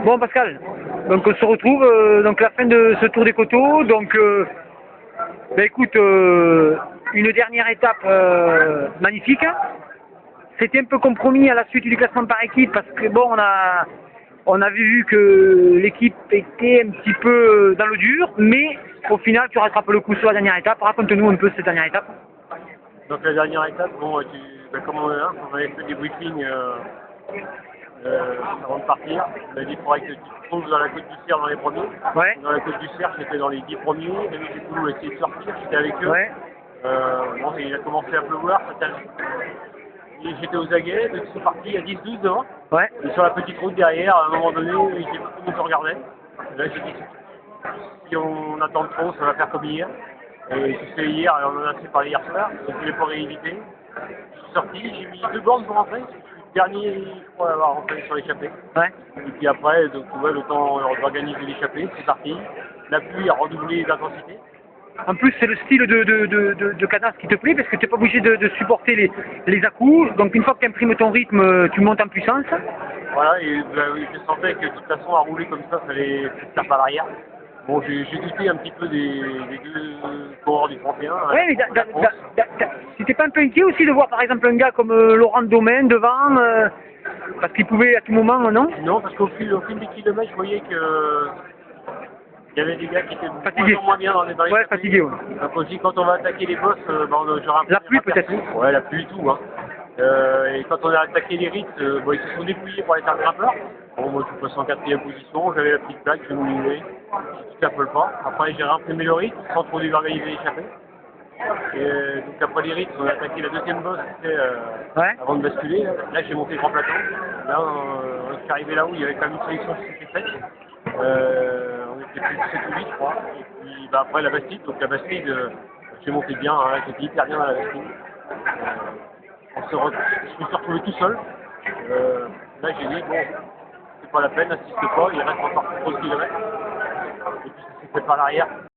Bon Pascal, donc on se retrouve donc la fin de ce tour des coteaux. Donc écoute, une dernière étape magnifique. C'était un peu compromis à la suite du classement par équipe parce que bon on avait vu que l'équipe était un petit peu dans le dur, mais au final tu rattrapes le coup sur la dernière étape. Raconte-nous un peu cette dernière étape. Donc la dernière étape, bon, comme on avait fait des briefings avant de partir, on a dit qu'il faudrait que tu te trouves dans la côte du Cerf dans les premiers. Ouais. Dans la côte du Cerf, j'étais dans les 10 premiers, et du coup, on a essayé de sortir, j'étais avec eux. Ouais. Bon, il a commencé à pleuvoir, j'étais aux aguets, donc ils sont partis à 10-12 devant. Ouais. Et sur la petite route derrière, à un moment donné, j'ai beaucoup de monde regardait. Là, j'ai dit, si on attend trop, ça va faire comme hier. Et tu sais, hier, on en a assez parlé hier soir, je ne voulais pas rééviter. Je suis sorti, j'ai mis 2 bornes pour rentrer. Je suis le dernier, je crois, à avoir rentré sur l'échappée. Ouais. Et puis après, donc, tu vois, le temps d'organiser l'échappée, c'est parti. La pluie a redoublé d'intensité. En plus, c'est le style de cadence qui te plaît parce que tu n'es pas obligé de supporter les à-coups. Donc, une fois que tu imprimes ton rythme, tu montes en puissance. Voilà, et oui, je sentais que de toute façon, à rouler comme ça, fallait faire par l'arrière. Bon, j'ai douté un petit peu des deux coureurs du 31. Oui, mais c'était pas un peu inquiet aussi de voir par exemple un gars comme Laurent Domaine devant parce qu'il pouvait à tout moment, non? Non, parce qu'au fil des kilomètres, je voyais que il y avait des gars qui étaient Fatigués. moins bien dans les Ouais, fatigués, ouais. Donc aussi, quand on va attaquer les bosses, j'aurai un peu La pluie peut-être. Ouais, la pluie et tout. Hein. Et quand on a attaqué les rites, ils se sont dépouillés pour aller faire grimpeur. Bon, moi, je suis passé en 4e position, j'avais la petite plaque, je me mouillais, je t'appelle pas. Après, j'ai réimprimé le rythme sans trop désorganiser l'échappée. Et donc, après les rites, on a attaqué la 2e bosse, Ouais. avant de basculer. Là, j'ai monté le grand plateau. Là, on est arrivé là où il y avait quand même une sélection qui s'était faite. On était plus de 7 ou 8, je crois. Et puis, après la Bastide, donc la Bastide, j'ai monté bien, hein, j'étais hyper bien dans la Bastide. Je me suis retrouvé tout seul. Là, j'ai dit, bon, c'est pas la peine, n'insiste pas, il reste encore 3 km. Et puis, ça s'est fait par l'arrière.